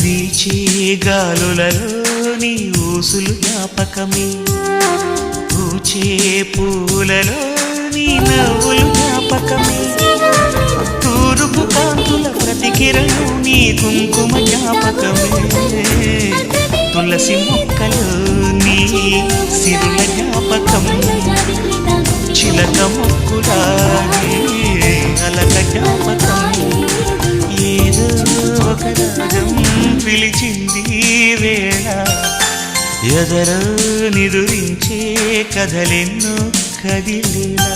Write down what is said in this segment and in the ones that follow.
వీచే గాలులలో నీ ఊసులు జ్ఞాపకమే, పూచే పూలలో నీ నవ్వులు జ్ఞాపకమే, తూరుపు కాంతుల ప్రతికిరణం నీ కుంకుమ జ్ఞాపకమే, తులసి మొక్కలు నీ సిరుల జ్ఞాపకం, చిలక మొక్కులా అలక జ్ఞాపకం, ఏదో ఒక రాగం పిలిచింది వేళ, ఎదరో నిదురించే కథలెన్నో కదిలేలా.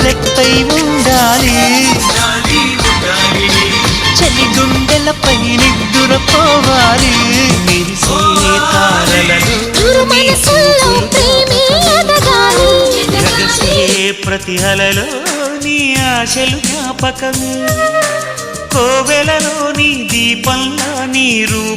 రెక్కై ఉండాలి, చలి గుండెలపై నిద్దురపోవాలి, మెరిసే తారలలో ఎగసే ప్రతి అలలో నీ ఆశలు జ్ఞాపకమే, కోవెలలో నీ దీపంలో నీ రూపం.